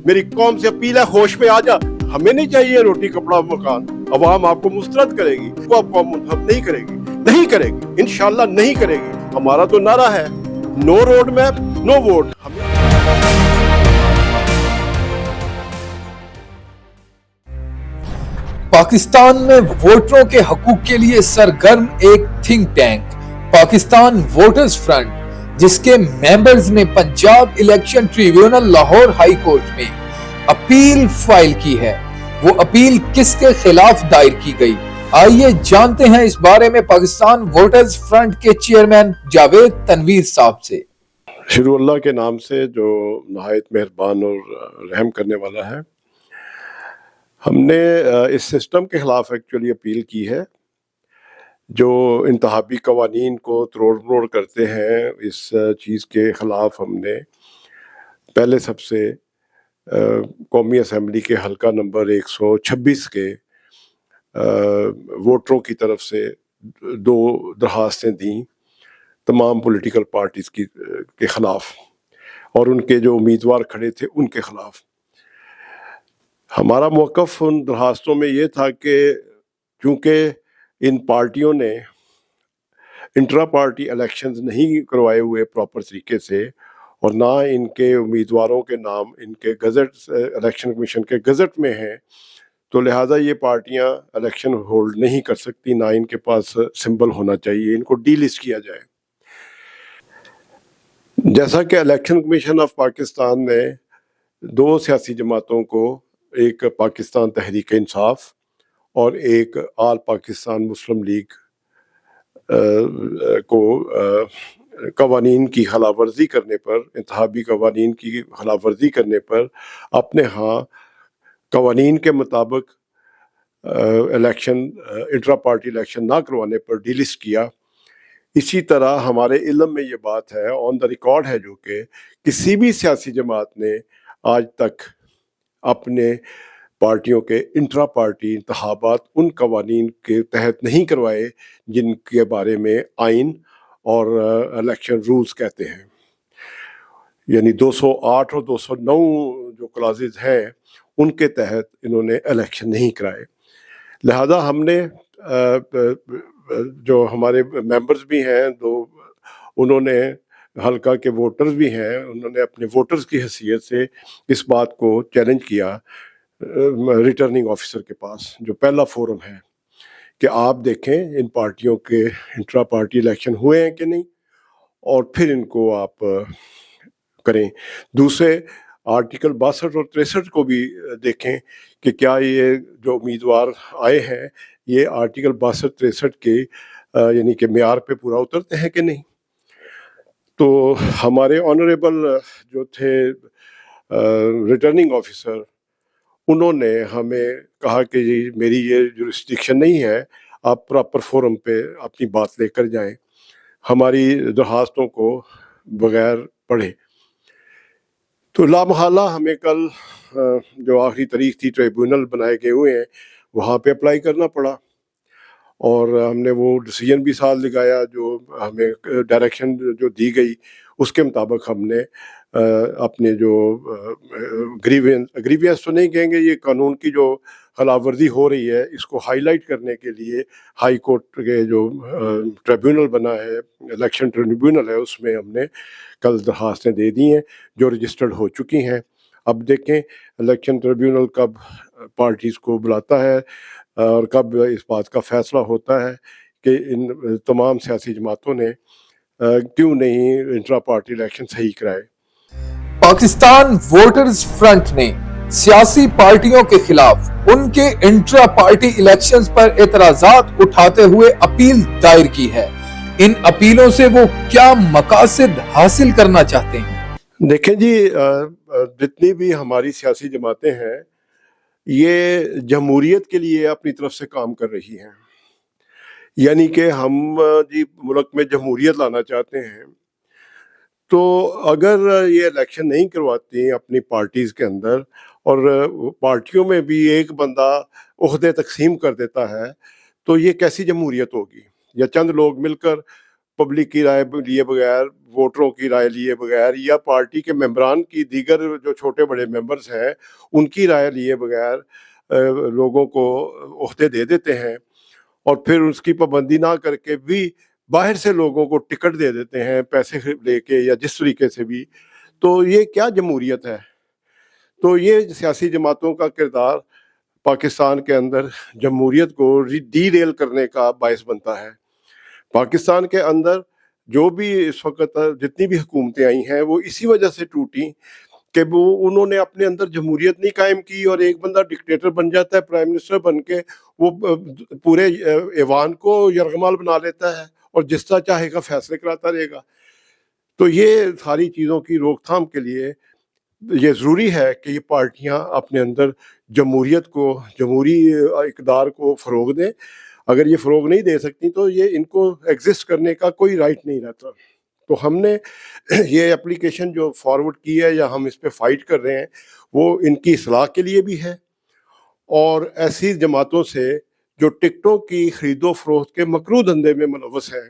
میری قوم سے اپیل ہے ہوش میں آ جا. ہمیں نہیں چاہیے روٹی کپڑا مکان. عوام آپ کو مسترد کرے گی, وہ آپ کو منتخب نہیں کرے گی انشاءاللہ نہیں کرے گی. ہمارا تو نعرہ ہے نو روڈ میپ نو ووٹ. پاکستان میں ووٹروں کے حقوق کے لیے سرگرم ایک think tank Pakistan voters front, جس کے ممبرز نے Punjab election tribunal Lahore high court میں اپیل فائل کی ہے. وہ اپیل کس کے خلاف دائر کی گئی, آئیے جانتے ہیں اس بارے میں پاکستان ووٹرز فرنٹ کے چیئرمین جاوید تنویر صاحب سے. شروع اللہ کے نام سے جو نہایت مہربان اور رحم کرنے والا ہے. ہم نے اس سسٹم کے خلاف ایکچولی اپیل کی ہے جو انتخابی قوانین کو تروڑ مروڑ کرتے ہیں. اس چیز کے خلاف ہم نے پہلے سب سے قومی اسمبلی کے حلقہ نمبر 126 کے ووٹروں کی طرف سے 2 درخواستیں دیں تمام پولیٹیکل پارٹیز کے خلاف, اور ان کے جو امیدوار کھڑے تھے ان کے خلاف. ہمارا موقف ان درخواستوں میں یہ تھا کہ چونکہ ان پارٹیوں نے انٹرا پارٹی الیکشنز نہیں کروائے ہوئے پراپر طریقے سے, اور نہ ان کے امیدواروں کے نام ان کے گزٹ الیکشن کمیشن کے گزٹ میں ہیں, تو لہٰذا یہ پارٹیاں الیکشن ہولڈ نہیں کر سکتی, نہ ان کے پاس سمبل ہونا چاہیے, ان کو ڈی لسٹ کیا جائے. جیسا کہ الیکشن کمیشن آف پاکستان نے 2 سیاسی جماعتوں کو, ایک پاکستان تحریک انصاف اور ایک آل پاکستان مسلم لیگ کو قوانین کی خلاف ورزی کرنے پر, انتخابی قوانین کی خلاف ورزی کرنے پر اپنے ہاں قوانین کے مطابق الیکشن انٹرا پارٹی الیکشن نہ کروانے پر ڈی لسٹ کیا. اسی طرح ہمارے علم میں یہ بات ہے, آن دا ریکارڈ ہے, جو کہ کسی بھی سیاسی جماعت نے آج تک اپنے پارٹیوں کے انٹرا پارٹی انتخابات ان قوانین کے تحت نہیں کروائے جن کے بارے میں آئین اور الیکشن رولز کہتے ہیں. یعنی 208 اور 209 جو کلازز ہیں ان کے تحت انہوں نے الیکشن نہیں کرائے. لہذا ہم نے جو ہمارے ممبرز بھی ہیں, انہوں نے حلقہ کے ووٹرز بھی ہیں, انہوں نے اپنے ووٹرز کی حیثیت سے اس بات کو چیلنج کیا ریٹرننگ آفیسر کے پاس, جو پہلا فورم ہے, کہ آپ دیکھیں ان پارٹیوں کے انٹرا پارٹی الیکشن ہوئے ہیں کہ نہیں, اور پھر ان کو آپ کریں. دوسرے آرٹیکل 62 اور 63 کو بھی دیکھیں کہ کیا یہ جو امیدوار آئے ہیں یہ آرٹیکل 62 63 کے یعنی کہ معیار پہ پورا اترتے ہیں کہ نہیں. تو ہمارے آنریبل جو تھے ریٹرننگ آفیسر, انہوں نے ہمیں کہا کہ جی میری یہ جورسڈکشن نہیں ہے, آپ پراپر فورم پہ اپنی بات لے کر جائیں, ہماری درخواستوں کو بغیر پڑھے. تو لامحالہ ہمیں کل جو آخری تاریخ تھی ٹریبیونل بنائے گئے ہوئے ہیں وہاں پہ اپلائی کرنا پڑا, اور ہم نے وہ ڈیسیجن بھی ساتھ لگایا جو ہمیں ڈائریکشن جو دی گئی اس کے مطابق ہم نے اپنے جو گریوینس تو نہیں کہیں گے, یہ قانون کی جو خلاف ورزی ہو رہی ہے اس کو ہائی لائٹ کرنے کے لیے ہائی کورٹ کے جو ٹریبیونل بنا ہے, الیکشن ٹریبیونل ہے, اس میں ہم نے کل درخواستیں دے دی ہیں جو رجسٹرڈ ہو چکی ہیں. اب دیکھیں الیکشن ٹریبیونل کب پارٹیز کو بلاتا ہے اور کب اس بات کا فیصلہ ہوتا ہے کہ ان تمام سیاسی جماعتوں نے کیوں نہیں انٹرا پارٹی الیکشن صحیح کرائے. پاکستان ووٹرز فرنٹ نے سیاسی پارٹیوں کے خلاف ان کے انٹرا پارٹی الیکشنز پر اعتراضات اٹھاتے ہوئے اپیل دائر کی ہے. ان اپیلوں سے وہ کیا مقاصد حاصل کرنا چاہتے ہیں؟ دیکھیں جی, جتنی بھی ہماری سیاسی جماعتیں ہیں یہ جمہوریت کے لیے اپنی طرف سے کام کر رہی ہیں, یعنی کہ ہم جی ملک میں جمہوریت لانا چاہتے ہیں. تو اگر یہ الیکشن نہیں کرواتی اپنی پارٹیز کے اندر اور پارٹیوں میں بھی ایک بندہ عہدے تقسیم کر دیتا ہے, تو یہ کیسی جمہوریت ہوگی؟ یا چند لوگ مل کر پبلک کی رائے لیے بغیر، ووٹروں کی رائے لیے بغیر، یا پارٹی کے ممبران کی دیگر جو چھوٹے بڑے ممبرز ہیں ان کی رائے لیے بغیر لوگوں کو عہدے دے دیتے ہیں، اور پھر اس کی پابندی نہ کر کے بھی باہر سے لوگوں کو ٹکٹ دے دیتے ہیں پیسے لے کے یا جس طریقے سے بھی. تو یہ کیا جمہوریت ہے؟ تو یہ سیاسی جماعتوں کا کردار پاکستان کے اندر جمہوریت کو ڈی ریل کرنے کا باعث بنتا ہے. پاکستان کے اندر جو بھی اس وقت جتنی بھی حکومتیں آئی ہیں وہ اسی وجہ سے ٹوٹیں کہ وہ انہوں نے اپنے اندر جمہوریت نہیں قائم کی، اور ایک بندہ ڈکٹیٹر بن جاتا ہے پرائم منسٹر بن کے، وہ پورے ایوان کو یرغمال بنا لیتا ہے اور جس طرح چاہے گا فیصلے کراتا رہے گا. تو یہ ساری چیزوں کی روک تھام کے لیے یہ ضروری ہے کہ یہ پارٹیاں اپنے اندر جمہوریت کو، جمہوری اقدار کو فروغ دیں. اگر یہ فروغ نہیں دے سکتی تو یہ ان کو ایگزسٹ کرنے کا کوئی رائٹ نہیں رہتا. تو ہم نے یہ اپلیکیشن جو فارورڈ کی ہے یا ہم اس پہ فائٹ کر رہے ہیں وہ ان کی اصلاح کے لیے بھی ہے، اور ایسی جماعتوں سے جو ٹکٹوں کی خرید و فروخت کے مکروہ دھندے میں ملوث ہیں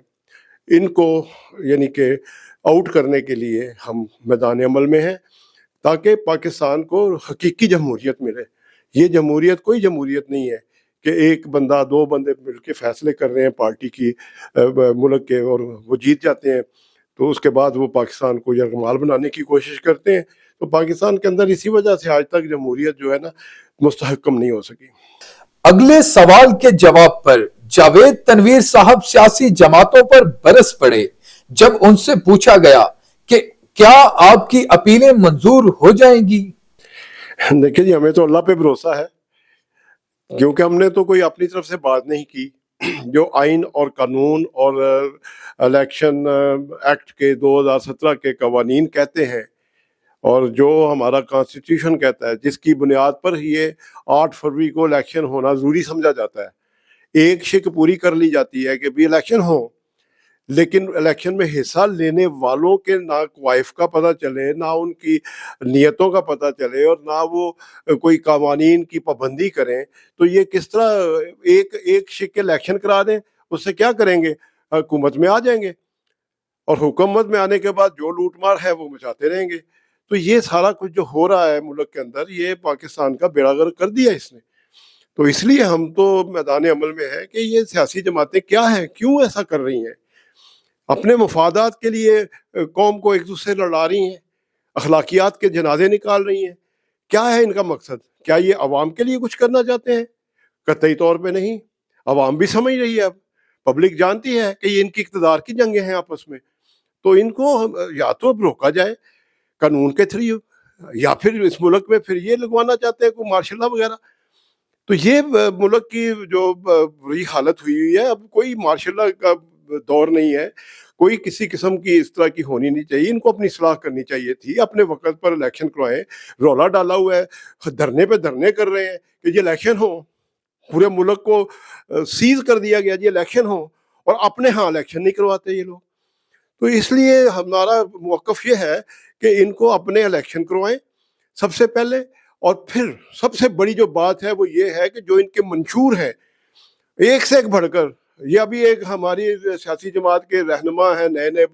ان کو یعنی کہ آؤٹ کرنے کے لیے ہم میدان عمل میں ہیں، تاکہ پاکستان کو حقیقی جمہوریت ملے. یہ جمہوریت کوئی جمہوریت نہیں ہے کہ ایک بندہ دو بندے مل کے فیصلے کر رہے ہیں پارٹی کی ملک کے اور وہ جیت جاتے ہیں، تو اس کے بعد وہ پاکستان کو یرغمال بنانے کی کوشش کرتے ہیں. تو پاکستان کے اندر اسی وجہ سے آج تک جمہوریت جو ہے نا مستحکم نہیں ہو سکی. اگلے سوال کے جواب پر جاوید تنویر صاحب سیاسی جماعتوں پر برس پڑے جب ان سے پوچھا گیا کہ کیا آپ کی اپیلیں منظور ہو جائیں گی. دیکھیں جی، ہمیں تو اللہ پہ بھروسہ ہے، کیونکہ ہم نے تو کوئی اپنی طرف سے بات نہیں کی. جو آئین اور قانون اور الیکشن ایکٹ کے 2017 کے قوانین کہتے ہیں اور جو ہمارا کانسٹیٹیوشن کہتا ہے، جس کی بنیاد پر یہ 8 فروری کو الیکشن ہونا ضروری سمجھا جاتا ہے، ایک شک پوری کر لی جاتی ہے کہ بھی الیکشن ہو، لیکن الیکشن میں حصہ لینے والوں کے نہ کوائف کا پتہ چلے، نہ ان کی نیتوں کا پتہ چلے، اور نہ وہ کوئی قوانین کی پابندی کریں، تو یہ کس طرح ایک شک کے الیکشن کرا دیں؟ اس سے کیا کریں گے؟ حکومت میں آ جائیں گے، اور حکومت میں آنے کے بعد جو لوٹ مار ہے وہ مچاتے رہیں گے. تو یہ سارا کچھ جو ہو رہا ہے ملک کے اندر، یہ پاکستان کا بیڑا غرق کر دیا اس نے. تو اس لیے ہم تو میدان عمل میں ہیں کہ یہ سیاسی جماعتیں کیا ہیں، کیوں ایسا کر رہی ہیں؟ اپنے مفادات کے لیے قوم کو ایک دوسرے لڑا رہی ہیں، اخلاقیات کے جنازے نکال رہی ہیں. کیا ہے ان کا مقصد؟ کیا یہ عوام کے لیے کچھ کرنا چاہتے ہیں؟ قطعی طور پہ نہیں. عوام بھی سمجھ رہی ہے، اب پبلک جانتی ہے کہ یہ ان کی اقتدار کی جنگیں ہیں آپس میں. تو ان کو یا تو روکا جائے قانون کے تھرو، یا پھر اس ملک میں پھر یہ لگوانا چاہتے ہیں کوئی مارشل لا وغیرہ. تو یہ ملک کی جو بری حالت ہوئی ہے، اب کوئی مارشل لا کا دور نہیں ہے، کوئی کسی قسم کی اس طرح کی ہونی نہیں چاہیے. ان کو اپنی اصلاح کرنی چاہیے تھی، اپنے وقت پر الیکشن کروائیں. رولا ڈالا ہوا ہے، دھرنے پہ دھرنے کر رہے ہیں کہ یہ الیکشن ہو، پورے ملک کو سیز کر دیا گیا جی الیکشن ہو، اور اپنے ہاں الیکشن نہیں کرواتے یہ لوگ. تو اس لیے ہمارا موقف یہ ہے کہ ان کو اپنے الیکشن کروائیں سب سے پہلے، اور پھر سب سے بڑی جو بات ہے وہ یہ ہے کہ جو ان کے منشور ہیں ایک سے ایک بڑھ کر، یہ ابھی ایک ہماری سیاسی جماعت کے رہنما ہیں، نئے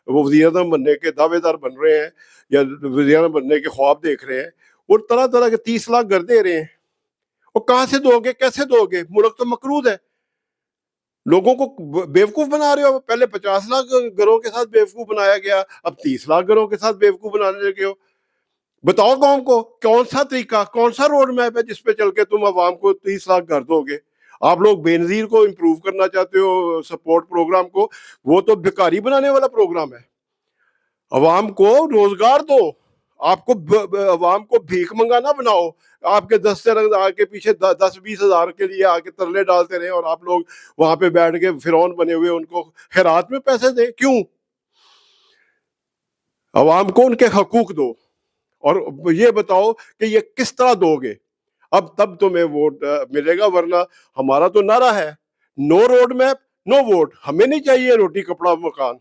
وہ وزیر اعظم بننے کے دعوے دار بن رہے ہیں یا وزیر اعظم بننے کے خواب دیکھ رہے ہیں، اور طرح طرح کے 30 لاکھ گھر دے رہے ہیں. اور کہاں سے دو گے، کیسے دو گے؟ ملک تو مقروض ہے، لوگوں کو بیوقوف بنا رہے ہو. پہلے 50 لاکھ گھروں کے ساتھ بیوقوف بنایا گیا، اب 30 لاکھ گھروں کے ساتھ بیوقوف بنانے لگے ہو. بتاؤ قوم کو کون سا طریقہ، کون سا روڈ میپ ہے جس پہ چل کے تم عوام کو 30 لاکھ گھر دو گے؟ آپ لوگ بے نظیر کو امپروو کرنا چاہتے ہو، سپورٹ پروگرام کو، وہ تو بھکاری بنانے والا پروگرام ہے. عوام کو روزگار دو، آپ کو عوام کو بھیک منگانا بناؤ. آپ کے 10 سے آ کے پیچھے 10-20 ہزار کے لیے آ کے ترلے ڈالتے رہے، اور آپ لوگ وہاں پہ بیٹھ کے فرعون بنے ہوئے ان کو خیرات میں پیسے دیں. کیوں؟ عوام کو ان کے حقوق دو، اور یہ بتاؤ کہ یہ کس طرح دو گے، اب تب تمہیں ووٹ ملے گا. ورنہ ہمارا تو نعرہ ہے نو روڈ میپ نو ووٹ. ہمیں نہیں چاہیے روٹی کپڑا مکان،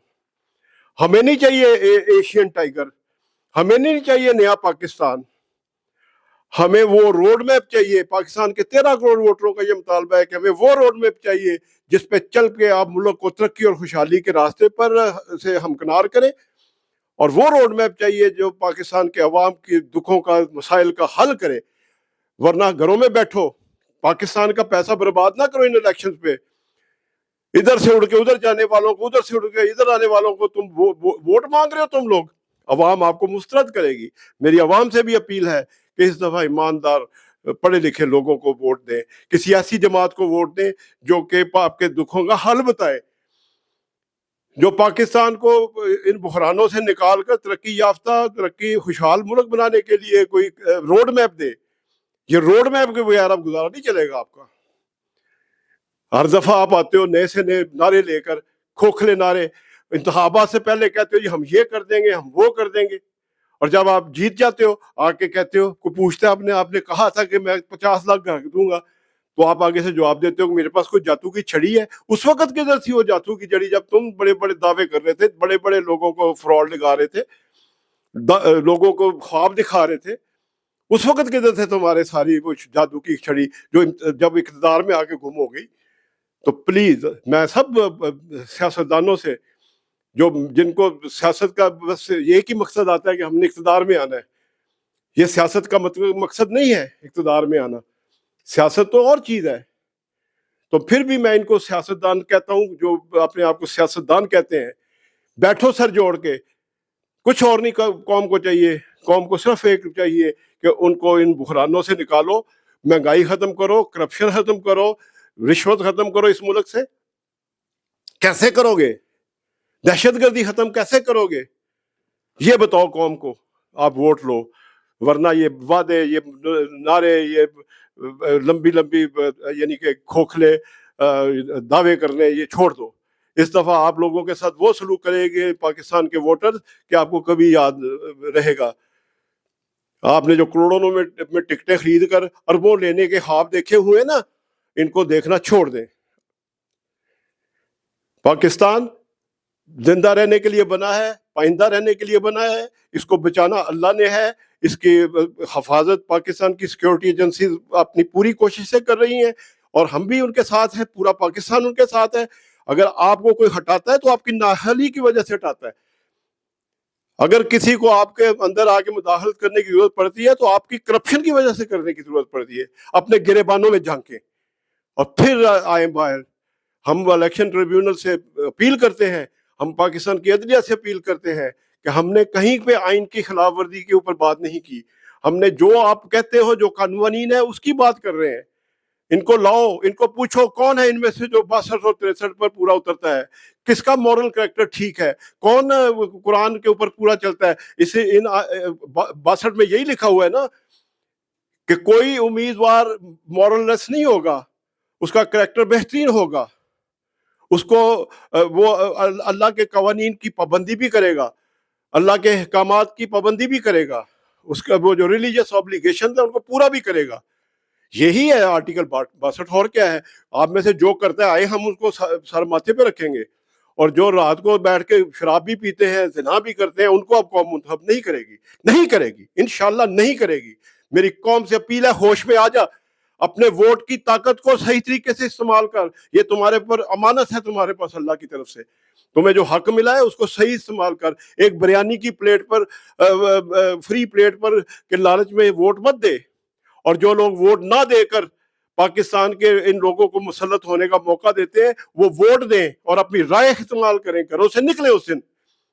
ہمیں نہیں چاہیے ایشین ٹائیگر، ہمیں نہیں چاہیے نیا پاکستان، ہمیں وہ روڈ میپ چاہیے. پاکستان کے 13 کروڑ ووٹروں کا یہ مطالبہ ہے کہ ہمیں وہ روڈ میپ چاہیے جس پہ چل کے آپ ملک کو ترقی اور خوشحالی کے راستے پر سے ہمکنار کریں, اور وہ روڈ میپ چاہیے جو پاکستان کے عوام کی دکھوں کا, مسائل کا حل کرے. ورنہ گھروں میں بیٹھو, پاکستان کا پیسہ برباد نہ کرو ان الیکشن پہ. ادھر سے اڑ کے ادھر جانے والوں کو, ادھر سے اڑ کے ادھر آنے والوں کو تم ووٹ مانگ رہے ہو. تم لوگ, عوام آپ کو مسترد کرے گی. میری عوام سے بھی اپیل ہے کہ اس دفعہ ایماندار پڑھے لکھے لوگوں کو ووٹ دیں, کسی ایسی جماعت کو ووٹ دیں جو کہ آپ کے دکھوں کا حل بتائے, جو پاکستان کو ان بحرانوں سے نکال کر ترقی یافتہ, ترقی خوشحال ملک بنانے کے لیے کوئی روڈ میپ دے. یہ روڈ میپ کے بغیر اب گزارا نہیں چلے گا آپ کا. ہر دفعہ آپ آتے ہو نئے سے نئے نعرے لے کر, کھوکھلے نعرے. انتخابات سے پہلے کہتے ہو جی ہم یہ کر دیں گے, ہم وہ کر دیں گے, اور جب آپ جیت جاتے ہو آ کے کہتے ہو, کوئی پوچھتا ہے آپ نے کہا تھا کہ میں 50 لاکھ دوں گا, تو آپ آگے سے جواب دیتے ہو کہ میرے پاس کوئی جاتو کی چھڑی ہے. اس وقت کدھر تھی وہ جاتو کی چھڑی جب تم بڑے بڑے دعوے کر رہے تھے, بڑے بڑے لوگوں کو فراڈ لگا رہے تھے, لوگوں کو خواب دکھا رہے تھے. اس وقت کدھر تھے تمہارے ساری وہ جادو کی چھڑی جو جب اقتدار میں آ کے گم ہو گئی. تو پلیز میں سب سیاستدانوں سے, جن کو سیاست کا بس ایک ہی مقصد آتا ہے کہ ہم نے اقتدار میں آنا ہے, یہ سیاست کا مقصد نہیں ہے اقتدار میں آنا, سیاست تو اور چیز ہے. تو پھر بھی میں ان کو سیاستدان کہتا ہوں, جو اپنے آپ کو سیاستدان کہتے ہیں, بیٹھو سر جوڑ کے. کچھ اور نہیں قوم کو چاہیے, قوم کو صرف ایک چاہیے کہ ان کو ان بحرانوں سے نکالو, مہنگائی ختم کرو, کرپشن ختم کرو, رشوت ختم کرو اس ملک سے. کیسے کرو گے؟ دہشت گردی ختم کیسے کرو گے؟ یہ بتاؤ قوم کو, آپ ووٹ لو. ورنہ یہ وعدے, یہ نعرے, یہ لمبی یعنی کہ کھوکھلے دعوے کرنے, یہ چھوڑ دو. اس دفعہ آپ لوگوں کے ساتھ وہ سلوک کرے گے پاکستان کے ووٹر کہ آپ کو کبھی یاد رہے گا. آپ نے جو کروڑوں میں ٹکٹیں خرید کر اربوں لینے کے خواب دیکھے ہوئے نا, ان کو دیکھنا چھوڑ دیں. پاکستان زندہ رہنے کے لیے بنا ہے, پائندہ رہنے کے لیے بنا ہے. اس کو بچانا اللہ نے ہے. اس کی حفاظت پاکستان کی سیکیورٹی ایجنسیز اپنی پوری کوشش سے کر رہی ہیں, اور ہم بھی ان کے ساتھ ہیں, پورا پاکستان ان کے ساتھ ہے. اگر آپ کو کوئی ہٹاتا ہے تو آپ کی نااہلی کی وجہ سے ہٹاتا ہے. اگر کسی کو آپ کے اندر آ کے مداخلت کرنے کی ضرورت پڑتی ہے تو آپ کی کرپشن کی وجہ سے کرنے کی ضرورت پڑتی ہے. اپنے گریبانوں میں جھانکیں اور پھر آئیں باہر. ہم الیکشن ٹریبیونل سے اپیل کرتے ہیں, ہم پاکستان کی عدلیہ سے اپیل کرتے ہیں کہ ہم نے کہیں پہ آئین کی خلاف ورزی کے اوپر بات نہیں کی. ہم نے جو آپ کہتے ہو جو قانونین ہے اس کی بات کر رہے ہیں. ان کو لاؤ, ان کو پوچھو کون ہے ان میں سے جو 62 اور 63 پر پورا اترتا ہے, کس کا مورل کریکٹر ٹھیک ہے, کون قرآن کے اوپر پورا چلتا ہے. اسے ان 62 میں یہی لکھا ہوا ہے نا کہ کوئی امیدوار مورل لیس نہیں ہوگا, اس کا کریکٹر بہترین ہوگا, اس کو وہ اللہ کے قوانین کی پابندی بھی کرے گا, اللہ کے احکامات کی پابندی بھی کرے گا, اس کا وہ جو ریلیجیس آبلیگیشن ہے ان کو پورا بھی کرے گا. یہی ہے آرٹیکل 62. اور کیا ہے؟ آپ میں سے جو کرتا ہے آئے ہم اس کو سر ماتھے پہ رکھیں گے, اور جو رات کو بیٹھ کے شراب بھی پیتے ہیں, زنا بھی کرتے ہیں, ان کو اب قوم منتخب نہیں کرے گی, نہیں کرے گی, انشاءاللہ نہیں کرے گی. میری قوم سے اپیل ہے, ہوش میں آ جا, اپنے ووٹ کی طاقت کو صحیح طریقے سے استعمال کر. یہ تمہارے پر امانت ہے تمہارے پاس اللہ کی طرف سے, تمہیں جو حق ملا ہے اس کو صحیح استعمال کر. ایک بریانی کی پلیٹ پر, فری پلیٹ پر کے لالچ میں ووٹ مت دے. اور جو لوگ ووٹ نہ دے کر پاکستان کے ان لوگوں کو مسلط ہونے کا موقع دیتے ہیں, وہ ووٹ دیں اور اپنی رائے استعمال کریں, گھروں سے نکلیں اس دن,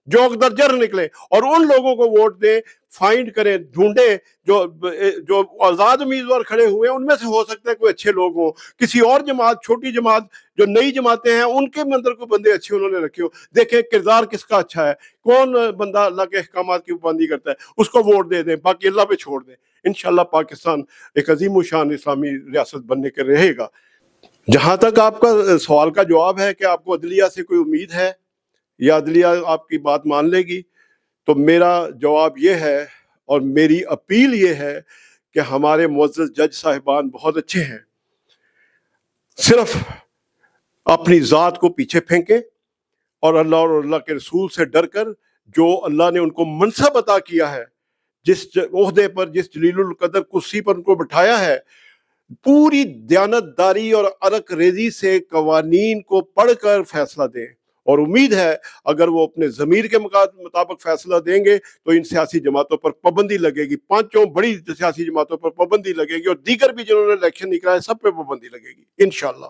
جوک درجر نکلیں, اور ان لوگوں کو ووٹ دیں, فائنڈ کریں, ڈھونڈیں جو آزاد امیدوار کھڑے ہوئے ہیں ان میں سے ہو سکتا ہے کوئی اچھے لوگ ہوں, کسی اور جماعت, چھوٹی جماعت جو نئی جماعتیں ہیں ان کے اندر کو بندے اچھے انہوں نے رکھے ہو, دیکھیں کردار کس کا اچھا ہے, کون بندہ اللہ کے احکامات کی پابندی کرتا ہے, اس کو ووٹ دے دیں, باقی اللہ پہ چھوڑ دیں. انشاءاللہ پاکستان ایک عظیم الشان اسلامی ریاست بننے کے رہے گا. جہاں تک آپ کا سوال کا جواب ہے کہ آپ کو عدلیہ سے کوئی امید ہے یا عدلیہ آپ کی بات مان لے گی, تو میرا جواب یہ ہے اور میری اپیل یہ ہے کہ ہمارے معزز جج صاحبان بہت اچھے ہیں, صرف اپنی ذات کو پیچھے پھینکیں اور اللہ کے رسول سے ڈر کر جو اللہ نے ان کو منصب عطا کیا ہے, جس عہدے پر، جس جلیل القدر کرسی پر ان کو بٹھایا ہے، پوری دیانتداری اور عرق ریزی سے قوانین کو پڑھ کر فیصلہ دیں، اور امید ہے اگر وہ اپنے ضمیر کے مطابق فیصلہ دیں گے تو ان سیاسی جماعتوں پر پابندی لگے گی، 5 بڑی سیاسی جماعتوں پر پابندی لگے گی، اور دیگر بھی جنہوں نے الیکشن نکلا ہے سب پہ پابندی لگے گی انشاءاللہ۔